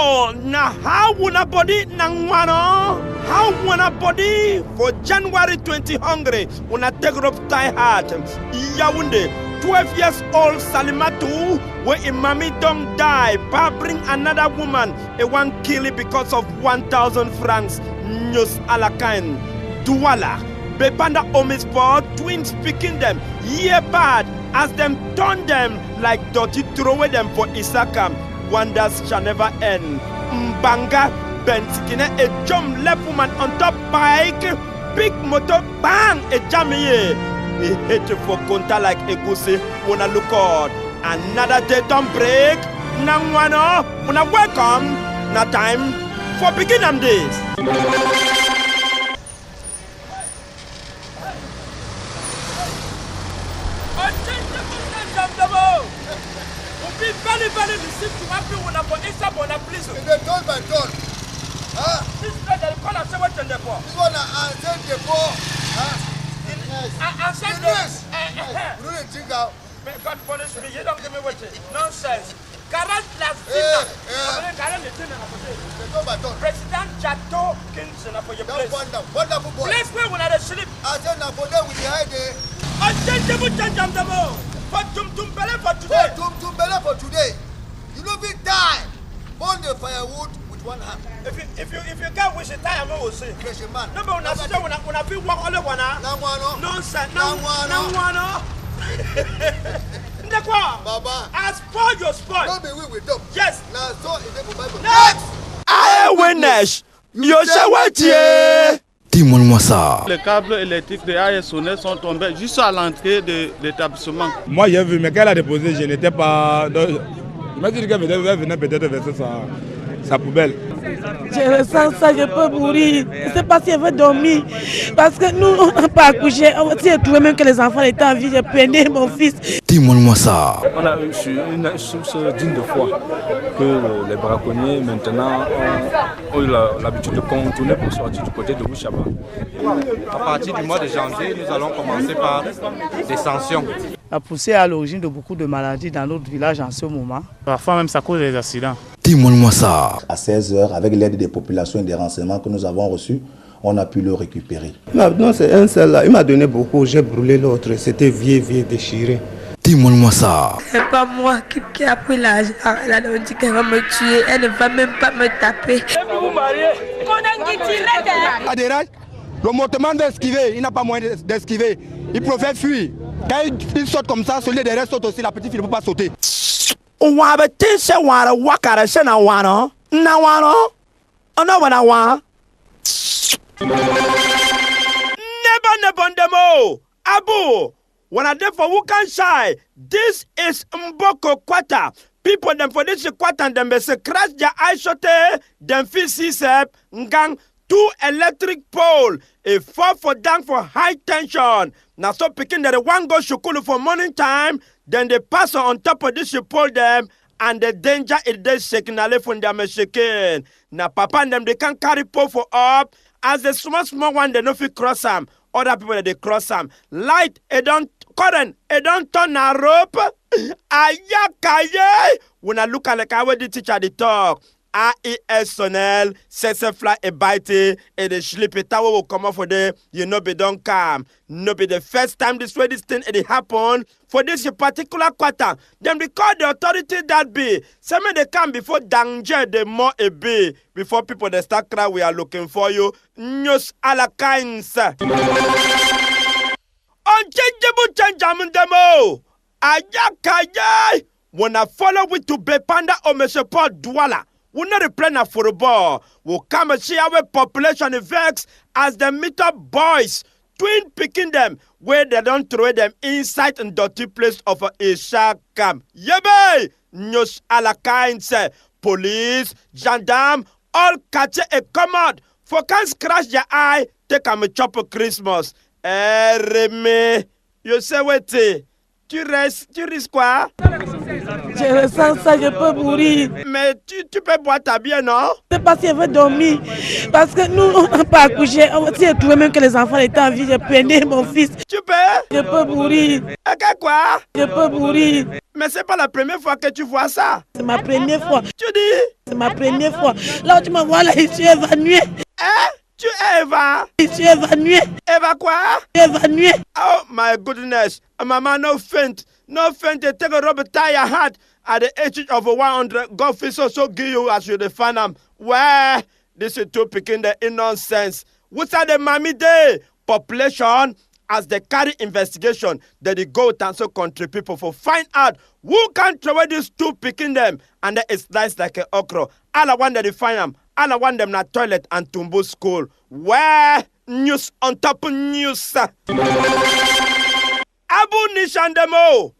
Oh, now how wanna body nangwano? How wanna body for January 20 hungry? Wanna take up tie heart? Yaounde, 12 years old Salimatu, where Imami don't die, pa bring another woman, a one kill it because of 1,000 francs. News Alakain, Douala, Bepanda Omisport, twins picking them, yeah bad, as them turn them like dirty, throw them for Isaka. Wonders shall never end. Mbanga, Benskine, a jump left woman on top bike, big motor, bang, a jammy. He hit for Konta like a goosey, wanna look out. Another day don't break. Nangwano, wanna welcome. Now time for begin them days. Very listen to what you want for ASAP on a please. They told my God. This is not the call of someone to the poor. You want to answer the poor? Answer this. You don't think out. May God punish me. You don't give me what it is. Nonsense. Garant last President Jato Kingston for your place. Wonderful boy. Place where when I sleep. I said now for them with the idea. I change the for Tumbele for today. For Tumbele for today. You know we die. Burn the firewood with one hand. If you can't wish it, I will say. Man. No, but when I feel walk all over now. Nonsense. Nangwano. Baba. I spoil your spoil. No, we will talk. Yes. Now so in the Bible. Next. I witness. You say what you. Dis-moi ça. Les câbles électriques de ASONES sont tombés juste à l'entrée de l'établissement. Moi j'ai vu, mais quand elle a déposé, je n'étais pas. Je me suis dit qu'elle venait peut-être verser sa poubelle. Je ressens ça, je peux mourir. Je ne sais pas si elle veut dormir. Parce que nous, on n'a pas accouché. On s'est trouvé même que les enfants étaient en vie. J'ai peiné mon fils. Dis-moi ça. On a eu une source digne de foi que les braconniers maintenant ont eu l'habitude de contourner pour sortir du côté de Bouchaba. À partir du mois de janvier, nous allons commencer par des sanctions. La poussée est à l'origine de beaucoup de maladies dans notre village en ce moment. Parfois même ça cause des accidents. Dis-moi ça. À 16h, avec l'aide des populations et des renseignements que nous avons reçus, on a pu le récupérer. Non, c'est un seul là. Il m'a donné beaucoup, j'ai brûlé l'autre. C'était vieux, déchiré. Dis-moi ça. C'est pas moi qui a pris l'argent. Elle a dit qu'elle va me tuer. Elle ne va même pas me taper. Adérage, le montement d'esquiver, il n'a pas moyen d'esquiver. Il préfère fuir. Quand il saute comme ça, celui derrière saute aussi. La petite fille ne peut pas sauter. Never demo. Abu. When I did for Wukansai, this is Mboko Kwata. People them for this quarter them be se crash their eye shot, them feel sep, ngang, 2 electric pole, a 4 for down for high tension. Now so picking that the one go shukulu for morning time, then they pass on top of this you pull them, and the danger is they shaking a left when them shaking. Now papa and them they can carry pole for up, as the small one they no fit cross them. Other people they cross them. Light it don't current it don't turn a rope. Ayakaye. When I look at like how the teacher they talk. AESONEL, Sese fly a bite, and the sleepy tower will come up for them. You know, be don't come. No, be the first time this way this thing it happen for this particular quarter. Then we call the authority that be. Some they come before danger, the more a be. Before people they start cry, we are looking for you. News a la kinds. Unchangeable change demo. Ayakaye. When I follow with to Bepanda or Mesoport Douala. We not replan a football. We come and see our population vex as the meter boys, twin picking them where they don't throw them inside and dirty place of a shark camp. Yebe! News a la kind say police, gendarme, all catch a command for can scratch their eye, take a chop of Christmas. Reme, you say what? Tu risques quoi? Je ressens ça, je peux mourir. Mais tu peux boire ta bière, non? Je ne sais pas si elle veut dormir. Parce que nous, on n'a pas accouché. On s'est trouvé même que les enfants étaient en vie. J'ai peiné mon fils. Tu peux? Je peux mourir. Ok, quoi? Je peux mourir. Mais c'est pas la première fois que tu vois ça. C'est ma première fois. Tu dis? C'est ma première fois. Là où tu me vois là, je suis évanouie. Hein? Tu es Eva? Je suis évanouie. Eva quoi? Évanouie. Oh my goodness. Mama, no faint. No faint. They take a rubber tie your heart at the age of 100. God feels so give you as you define them. Where? This is too picking the in nonsense. What's that the mommy day? Population as they carry investigation that they go to answer country people for find out who can throw away these two picking them and then it's nice like an okra. All I want that they find them. All I want them na toilet and tumbo school. Where news on top of news. Abu Nishandemo.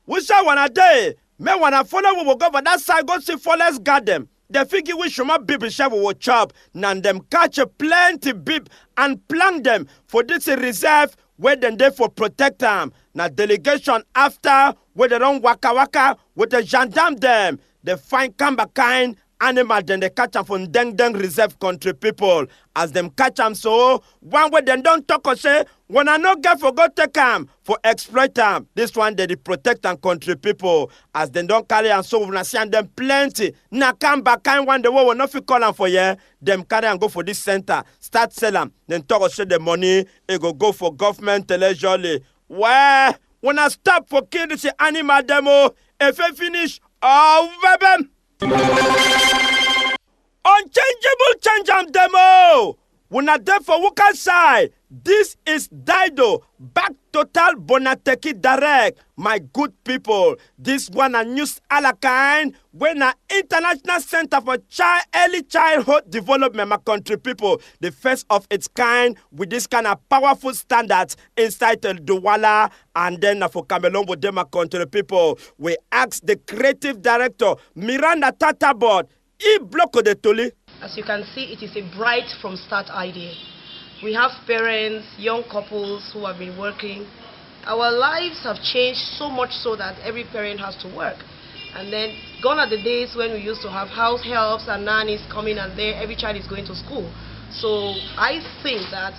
We shall one a day. Me wanna follow we will go for that side go see forest garden. The figure we should not be will chop. Nan them catch a plenty beep and plant them for this reserve where then they for protect them. Now delegation after where they don't waka waka with the gendarme them. They find kind animal then they catch them from Deng reserve country people. As them catch them so, one way they don't talk or say, when I no get for go take them for exploit them. This one they protect and country people. As they don't carry and so when I see them plenty. Na come back kind one the way will not fit call them for yeah. Them carry and go for this center. Start sell them. Then talk or say the money, it go for government leisurely. Where when I stop for kill this animal demo, if I finish, oh baby. Unchangeable change and demo. When I there for work side. This is Dido, back total Bonateki direct. My good people, this one a news alakind when an international center for early childhood development, my country people, the first of its kind with this kind of powerful standards inside the Douala and then for Cameroon with them, my country people. We asked the creative director, Miranda Tatabot, Bloco de Toli. As you can see, it is a bright from start idea. We have parents, young couples who have been working. Our lives have changed so much so that every parent has to work. And then gone are the days when we used to have house helps and nannies coming and there, every child is going to school. So I think that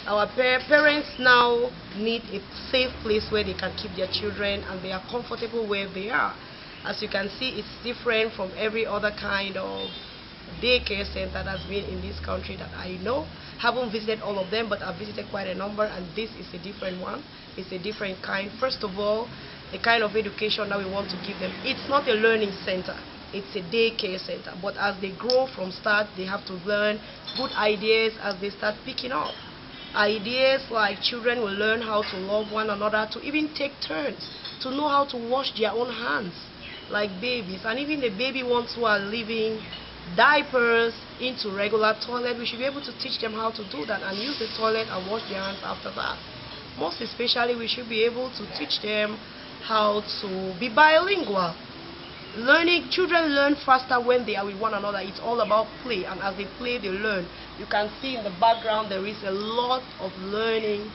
our parents now need a safe place where they can keep their children and they are comfortable where they are. As you can see, it's different from every other kind of daycare center that has been in this country that I know. Haven't visited all of them, but I've visited quite a number, and this is a different one. It's a different kind. First of all, the kind of education that we want to give them. It's not a learning center. It's a daycare center. But as they grow from start, they have to learn good ideas as they start picking up. Ideas like children will learn how to love one another, to even take turns, to know how to wash their own hands like babies. And even the baby ones who are living diapers into regular toilet, we should be able to teach them how to do that and use the toilet and wash their hands after that. Most especially, we should be able to teach them how to be bilingual. Children learn faster when they are with one another. It's all about play, and as they play, they learn. You can see in the background there is a lot of learning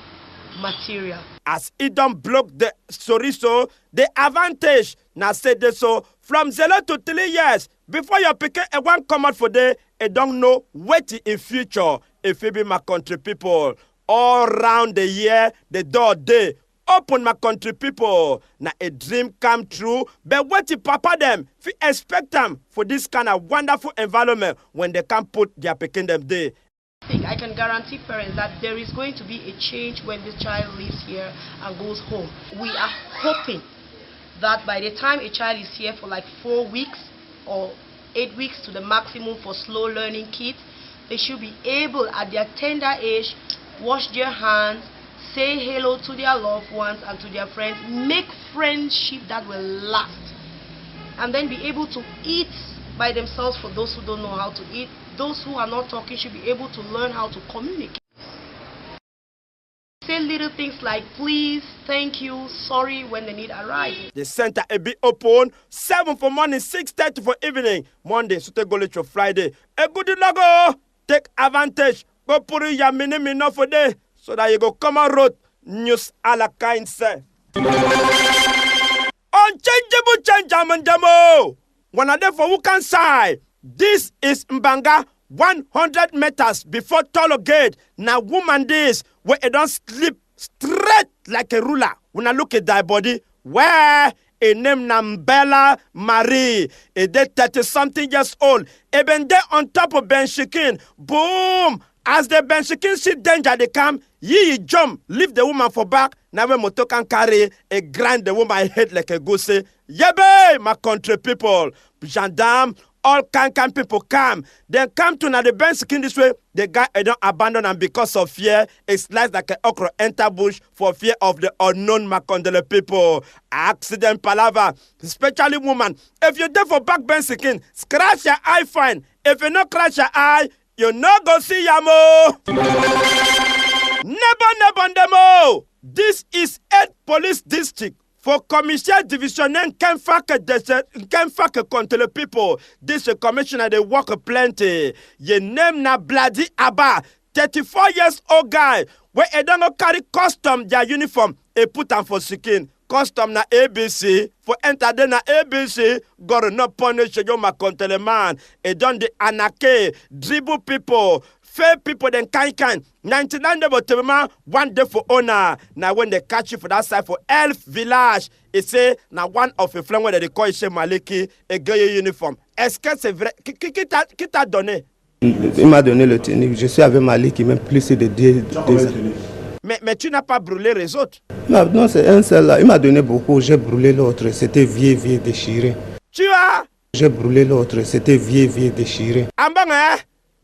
material. As it don't block the soriso, the advantage now say this so from 0 to 3 years before you pick a one come out for day, it don't know what in future if it be my country people all round the year the door day open my country people. Now a dream come true, but what if papa them if expect them for this kind of wonderful environment when they can put their picking them day. I can guarantee parents that there is going to be a change when this child leaves here and goes home. We are hoping that by the time a child is here for like 4 weeks or 8 weeks to the maximum for slow learning kids, they should be able at their tender age wash their hands, say hello to their loved ones and to their friends, make friendship that will last, and then be able to eat by themselves for those who don't know how to eat. Those who are not talking should be able to learn how to communicate. Say little things like please, thank you, sorry when the need arises. The center will be open 7 for morning, 6:30 for evening. Monday, Saturday, to Friday. A good logo. Take advantage. Go put your minimum for day so that you go come on road. News a la kind say. Unchangeable change demo. One of them for who can side. This is Mbanga 100 meters before Tolo Gate. Now woman this where it don't sleep straight like a ruler. When I look at that body, where A name Nambela Marie. A day 30-something years old. Even there on top of Ben Shikin. Boom! As the Ben Shikin see danger, they come. Ye jump, leave the woman for back. Now when motor can carry a grind the woman head like a goose. Yebe, my country people. Gendarme, all can people come. Then come to now the Ben Shikin this way. The guy don't abandon and because of fear, it slides like an okra enter bush for fear of the unknown Makondele people. Accident palava, especially woman. If you're there for back Ben Shikin, scratch your eye fine. If you not scratch your eye, you not go see Yamo. Never demo. This is 8 police district for commissioner division and Kenfake contre the people. This commissioner they work plenty. Your name na Bloody Abba, 34 years old guy. Where they don't carry custom their uniform, they put them for skin. Custom na ABC for enter then na ABC got no punish you my country man. They done the anarchy, dribble people. Fair people then kind 99 day for man, 1 day for honor. Now when they catch you for that side for Elf Village, it say now one of the flancs where they call Ishe Maliki a gay uniform. Est-ce que c'est vrai? Qui t'a donné? Il m'a donné le tenue. Je suis avec Malik qui m'a plus de 10 mais tu n'as pas brûlé les autres? Non, c'est un seul là. Il m'a donné beaucoup. J'ai brûlé l'autre. C'était vieux déchiré. Tu as? J'ai brûlé l'autre. C'était vieux déchiré. Ambang,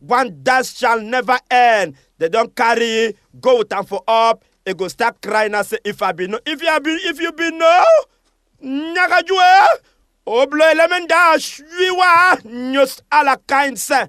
one dash shall never end. They don't carry, go with them for up, they go start crying and say, if you be no, Nyagajue, Oblo Elementa, Shwiwa, Nyos ala kind say.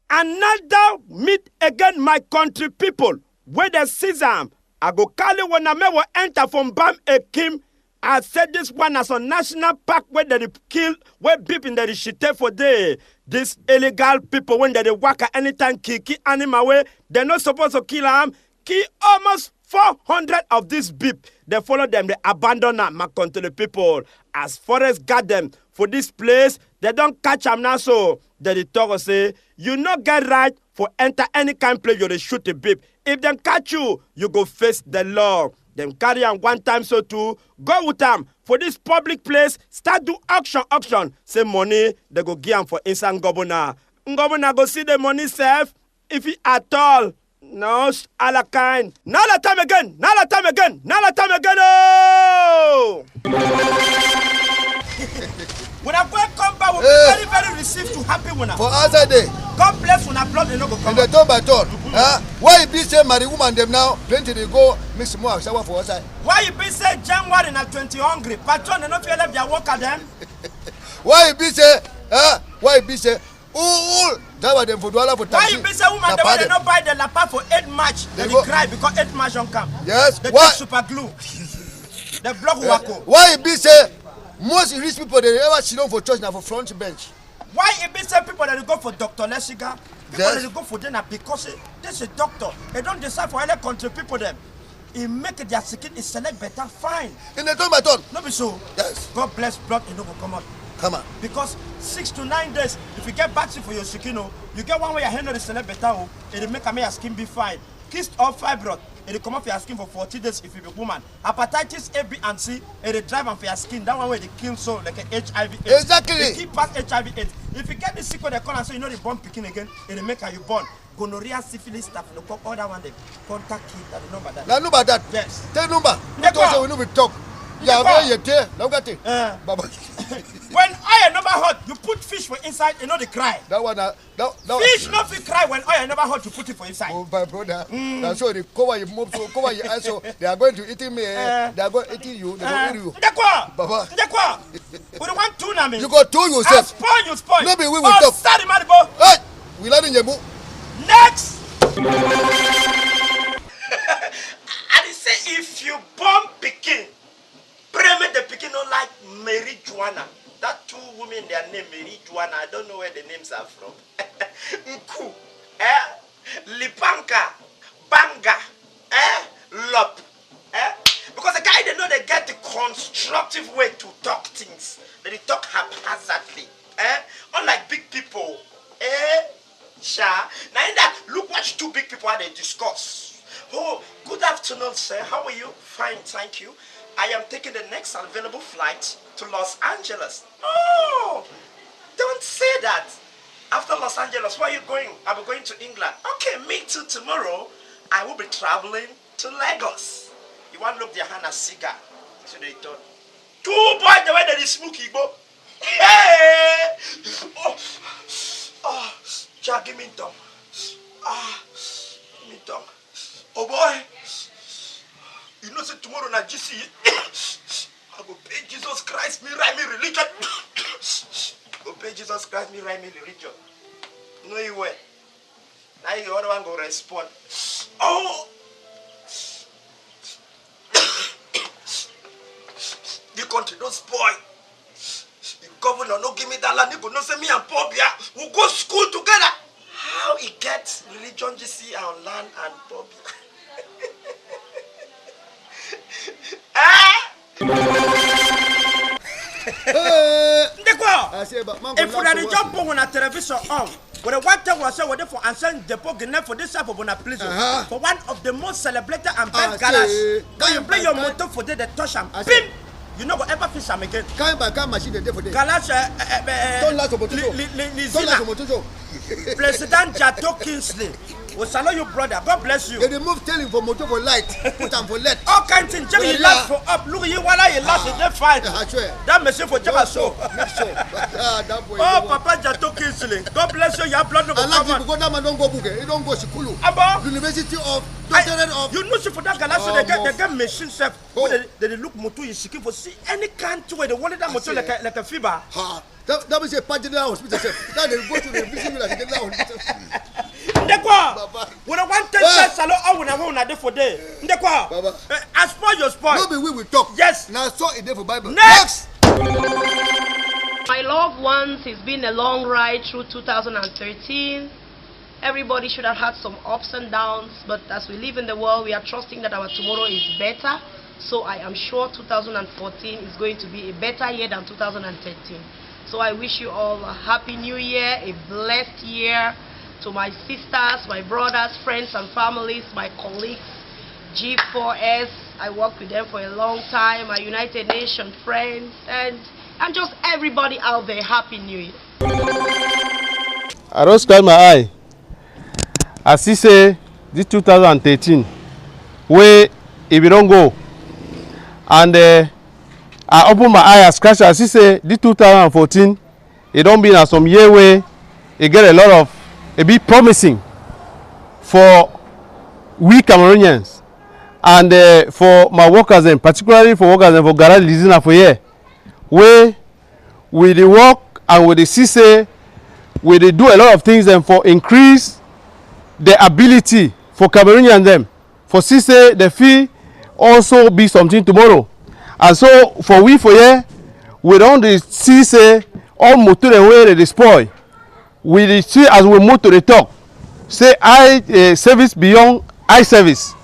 Another meet again my country people, where the Sesam, I go call it when I may enter from Bam Ekim. I said this one as a national park where they kill, where people that is shit for day. These illegal people, when they work at anytime, kill animal way, they're not supposed to kill them. Kill almost 400 of these beep. They follow them, they abandon them, my country people. As forest guard them for this place, they don't catch them now. So they talk and say, you not get right for enter any kind of place, you shoot a beep. If they catch you, you go face the law. Them carry on one time so too. Go with them for this public place. Start do auction. Say money, they go give them for instant governor. Governor go see the money safe. If he at all. No, all a kind. Now the time again. Oh! When I go come back, we'll be very received to happy when I. For other day. God bless when I blood, they no go come. In the turn by turn. Why you be say marry woman them now? Plenty they go mix more shower for outside. Why you be say January na 20 hungry? Patron they no feel left their work at them. Why you be say? Why you be say? That was them for dollar for taxi. Why you be say woman they no buy the lapa for 8 March? They cry because 8 March don't come. Yes. They take super glue. They block Wako. Why you be say? Most rich people they ever sit down for church now for front bench. Why it be some people that go for Dr. Lesiga? People that go for dinner because this is doctor. They don't decide for any country people them. It make their skin is select better fine. In the turn by turn. No be so. Yes. God bless blood it no go come out. Come on. Because 6 to 9 days, if you get battery for your skin, you get one way your hand is select better, it'll make your skin be fine. Kyst or fibroid, it'll come off your skin for 40 days if you be a woman. Hepatitis A, B, and C, it'll drive on for your skin. That one way they kill so like an HIV/AIDS. Exactly. They keep past HIV/AIDS. If you get the sick, they call and say you know the born picking again, it'll make you born. Gonorrhea, syphilis, staphylococcus, all that one they contact kid. That the number that. Now number that. Yes. Tell number. Because we know we talk. Yeah, very yet. Now got it. Baba. When oil never hot, you put fish for inside, you know they cry. That one, fish not fit cry when oil never hot, you put it for inside. Oh, my brother. That's so they cover your mouth, so cover your eyes, so they are going to eat me. They are going to eat you. They will eat you. Baba. We don't want tuna, me. You got two yourself. You spoil. Maybe we will talk. Sorry, Maribo. Hey, we learn in your book. Next. And he say if you born Peking, pray me the Peking don't like Mary Joanna. That 2 women, their name Mary Joanna. I don't know where the names are from. Nku, Lipanka, Banga, Lop. Because the guy they know they get the constructive way to talk things. They talk haphazardly. Unlike big people. Now in that, look what 2 big people how they discuss. Oh, good afternoon, sir. How are you? Fine, thank you. I am taking the next available flight to Los Angeles. Oh, don't say that. After Los Angeles, where are you going? I'll be going to England. Okay, me too. Tomorrow, I will be traveling to Lagos. You want to look their hand as cigar? So they thought, 2 boys the way that is smoky, bro. Hey! Oh, Jack, give me tongue. Give me tongue. Oh boy, you know, say tomorrow na GC. I go pay Jesus Christ, me write me religion. Go pay Jesus Christ, me write me religion. No, you way. Now you other one go respond. Oh! The country don't spoil. The governor no give me that land. He go no say me and Pobia we go school together. How he gets religion GC and land and Pobia? If we had a job on a television on, but the one thing was said for answering the program for this type of a place for one of the most celebrated and best garage. Can you play your motor for the touch and pin? You know what ever fish am again? Can't buy car machine the day for day. Garage don't last about President Jato Kingsley. We salute you, brother. God bless you. They remove tailing for motor for light, put them for LED. All kinds of things. Jerry last for up. Look at you while you last in the fight. That machine for Jabba show. Oh, Papa Jato Kingsley. God bless you. You have blood over common. Go down and don't go boogie. You don't go Shikulu. About University of you know for that galaxy they get machine self. They look motor in Shikin for see any country where they wanted that motor like a fever. That was a pageant hospital. Now they go to the vision like a hospital. When I want to say salon, I want to for day. As for your sport, maybe we will talk. Yes, now so it for Bible. Next. My loved ones, it's been a long ride through 2013. Everybody should have had some ups and downs, but as we live in the world, we are trusting that our tomorrow is better. So I am sure 2014 is going to be a better year than 2013. So I wish you all a happy new year, a blessed year. To my sisters, my brothers, friends and families, my colleagues, G4S, I worked with them for a long time, my United Nations friends, and just everybody out there, Happy New Year. I just close my eye. I see say this 2013, where if you don't go, and I open my eye, I scratch, I see say this 2014, it don't be in some year where you get a lot of a bit promising for we Cameroonians and for my workers and particularly for workers and for Garage Lizina for here, where with the work and with the CC, we they do a lot of things and for increase the ability for Cameroonians them for CC the fee also be something tomorrow. And so for we for here, we don't see say all motor the way they spoil. We see as we move to the top, say I service beyond I service.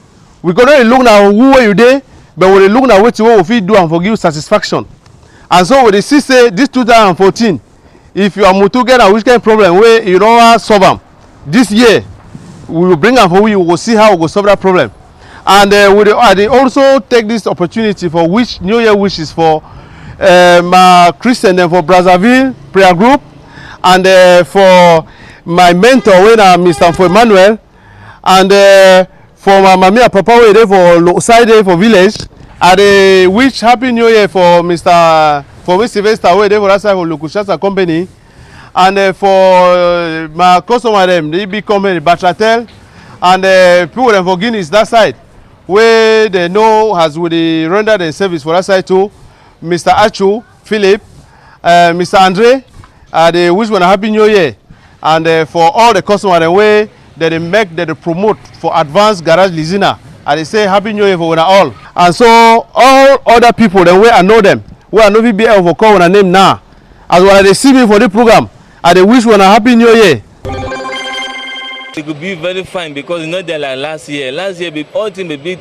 We cannot look now who are you there, but we look now what we do and forgive satisfaction. And so we see say this 2014, if you are moved together which kind of problem where you don't solve them, this year we will bring them for you. We will see how we will solve that problem. And they also take this opportunity for which New Year wishes for my Christian and for Brazzaville prayer group. And for my mentor, Mr. For Emmanuel, and for my mommy and papa, for side for village, and wish Happy New Year for Mr. Sylvester, for Lukushasa company, and for my customer, the big company, Batratel, and people for Guinness that side, where they know has really rendered the service for that side too, Mr. Achu, Philip, Mr. Andre. They wish one a Happy New Year, and for all the customers the way that they make, that they promote for Advanced Garage Lizina, and they say Happy New Year for one all. And so all other people the way I know them, where I know we be able to call one name now, as well as they see me for the program, and they wish one a Happy New Year. It could be very fine because you know they're like last year. Last year all things be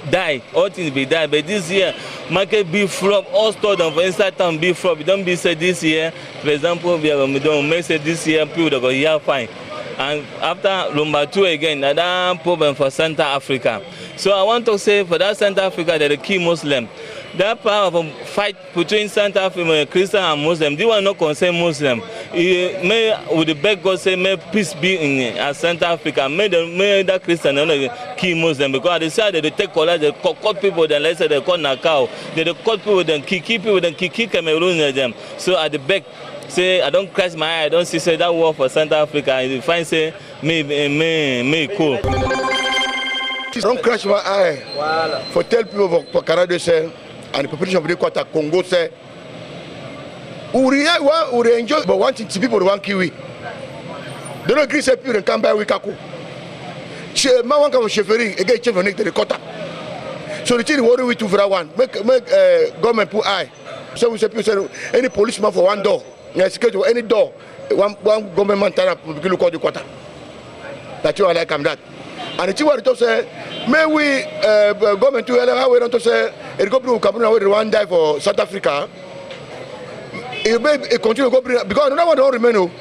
die, all things be die, but this year market be flop, all stores for inside town be flop. Don't be said this year, for example, we don't make say this year people that go here fine. And after number 2 again, another problem for Central Africa. So I want to say for that Central Africa, they're the key Muslim. that power of fight between South African Christian and Muslim, this one not concern Muslim. May with the beg God say, may peace be in South Africa. May that Christian not kill Muslim because they say they take collect, they cut people, then let's say they cut Nakao, they cut people, then kill people, then kill Cameroon them. So at the back, say I don't crash my eye, I don't see say that war for South Africa. And if I say me cool. Don't crash my eye for tell people for Canada say and the population of the quarter Congo say we enjoy but wanting to people want kiwi. They don't agree say people come by Wikaku. Man one come chefering again chef on the quarter. So the thing worry we to for one make government put eye. So we say people say any policeman for one door, security any door, one government man turn up look at the quarter. That you are like that. And the thing what to say, may we government to how we don't to say it go to Cameroon where one die for South Africa. It may continue to go bring because another one don't remain.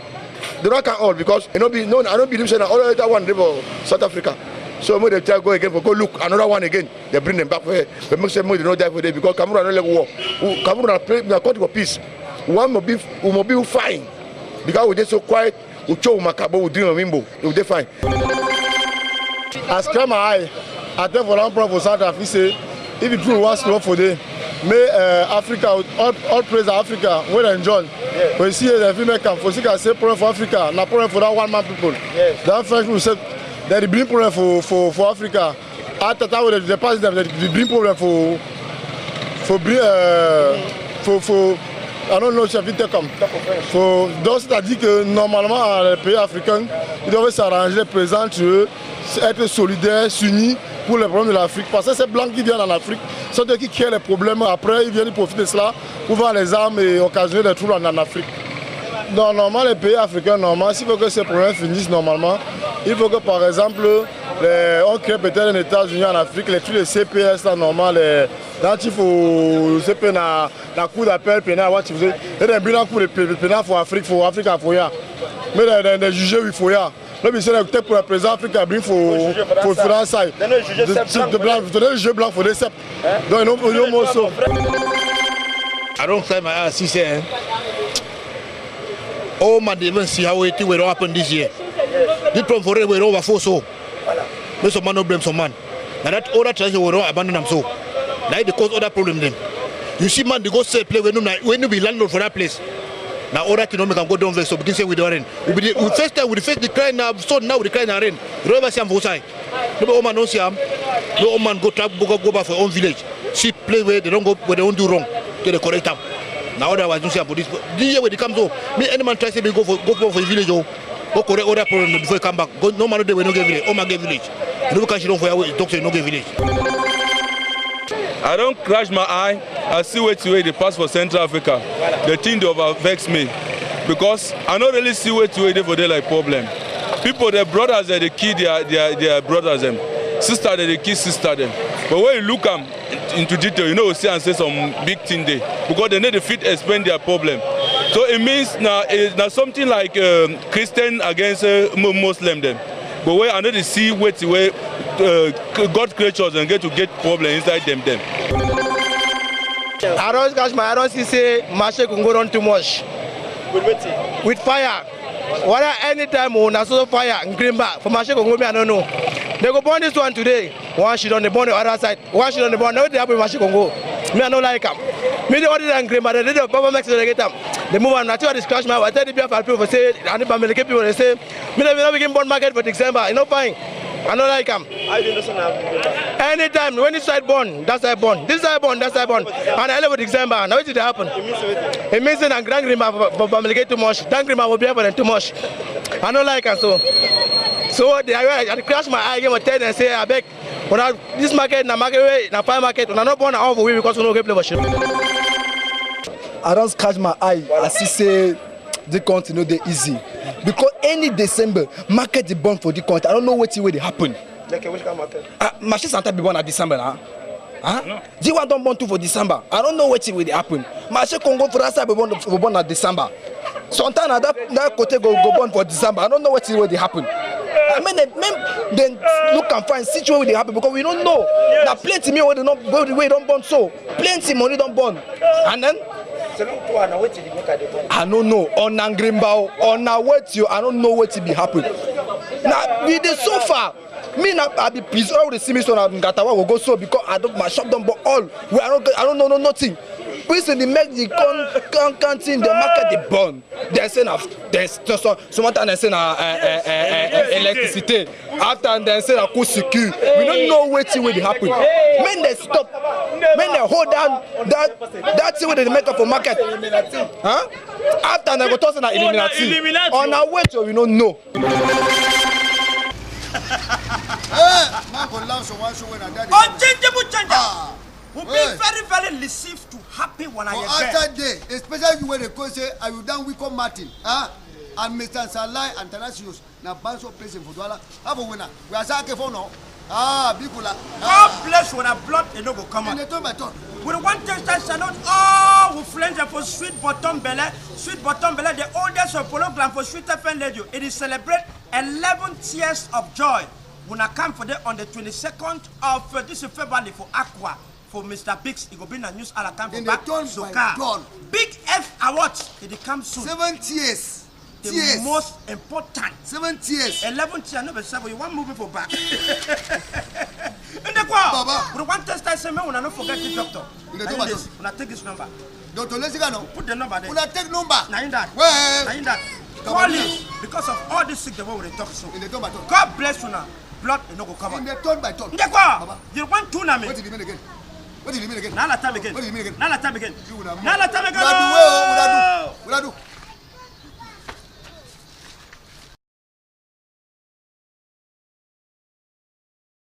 They don't can all because I don't believe saying all that one for South Africa. So when they try go again for go look another one again, they bring them back for here. They make some money they don't die for them because Cameroon don't let war. Cameroon play the country for peace. One will be fine because we just so quiet. We show Macabo, we drink a wimbo, we dey fine. As clear my eye, I tell for one for South Africa say if you do one slow for them, may Africa all praise Africa well and John. Yes. When you see the female camp for Africa say problem for Africa, not problem for that one man people. Yes. That French people say that they bring problem for Africa. After that they pass them they bring problem for I don't know si vite comme. Donc c'est-à-dire que normalement les pays africains ils doivent s'arranger présents entre eux, être solidaires, s'unir pour les problèmes de l'Afrique. Parce que ces blancs qui viennent en Afrique sont eux qui créent les problèmes. Après ils viennent profiter de cela pour vendre les armes et occasionner des troubles en Afrique. Donc normalement les pays africains, normalement, s'il faut que ces problèmes finissent normalement, il faut que par exemple on crée peut-être un États-Unis en Afrique, les trucs de CPS là normal, là il faut CP na cour d'appel pénal, what tu faisais, et des bilans pour les pénal pour Afrique à foyer, mais des juges il faut ya. Là mais c'est peut-être pour le président Afrique à bring pour France, donner juge blanc pour des CEP. Donc non mon so. I don't say my ass, he said. Oh man, they even see how it will happen this year. This problem for it will overflow so. No some man no blame some man. Now that other transition will not abandon them so. Now they cause other problem them. You see man, they go sell play when you be landlord for that place. Now other thing make them go down very so begin say we don't rent. We first time we face the crying now, so now we crying rent. You never see them for side. No man don't see them. No man go back for own village. See play where they don't go where they don't do wrong. They correct them. Now otherwise you see for this year when they come so me any man try say go for the village go correct other problem before you come back. Go, no man they will not get village. Oh man get village. You know catch it for your doctor no get village. I don't crash my eye. I see where they pass for Central Africa. The thing they overvex me because I don't really see where they for there like problem. People, their brothers, they kill their brothers them. Sister, they kill sister them. But when you look into detail, you know, we see and say some big thing there because they need to fit explain their problem. So it means now something like Christian against Muslim them. But where I need to see where God creatures and get problem inside them. I don't see say Marché Congo run too much. With fire. Whether anytime on a sort of fire and green back for Marché Congo, I don't know. They go burn this one today. One shit on the burn the other side. One shit on the burn. Now they happen in Marché Congo. Me I don't like them. Me the order and green, but they did the Baba Max they get them. They move on. Naturally scratch my. I tell the people say and the family people they say me never begin burn market for December. You know fine. I don't like them. Anytime when this side born, that side born. This side born, that side born. And I live with December. Now what did happen? It means that Grand Grima for family get too much. Grand Grima will be able to too much. I don't like them so. So I crash my eye again with 10 and say I beg. When this market, na market way, na fire market, when I not born out of way because we no get play worship. I don't scratch my eye. I see say the country no dey easy because any December market dey burn for the country. I don't know wetin wey dey happen. Like which kind of market? Marché Santa be born at December na. Huh? G1 don born too for December. I don't know wetin wey dey happen. Marché Congo for that side be born at December. Sometimes that kote go born for December. I don't know wetin wey dey happen. I mean, then look and find situation where they happen because we don't know. Now plenty me where they don't burn so. Plenty money don't burn. And then I don't know. On Angrimbao, on our way to I don't know what to be happen. Now we did so far. Me now I be pleased all the see me so Ngatawa will go so because I don't my shop don't but all. I don't know nothing. Please they make the canteen the market the burn. They say there's someone they say electricity. After they say a coup secure. We don't know what will happen. Men they stop. Men they hold down that thing where they make up for market. Huh? After they go toss na Illuminati. On our way to we don't know. Unchangeable changer. Will be very received to happy when I get after day, especially when they go say I will done Wiko Martin, and Mr. Salai and Tanasius, now Banso place in Fudwala. Have a winner. We are saying for now. Bigula. God bless when I blood and no go come out. With one test salute all who flange for Sweet Bottom Belle, the oldest of program for Sweet FM Radio. It is celebrate 11 years of joy. When I come for them on the 22nd of this February for Aqua. For Mr. Biggs, it will be in the news all the time for back Soka. Big F Awards, it comes soon. 7 years. The most important. 7 years. 11 years, no, but you want moving for back. In the Baba, we want to start saying, when I don't forget the doctor. When I take this number. Doctor, let's go. Put the number there. When I take number. Now in that. Where? Now in that. Call him because of all this sick the way we talk so. God bless you now. Blood, you know, go come on. In the turn by turn. In the Baba, you want tournament. What did you mean again? What do you mean again? Nala time again. What do you mean again? Nala time again. Nala time again. What do?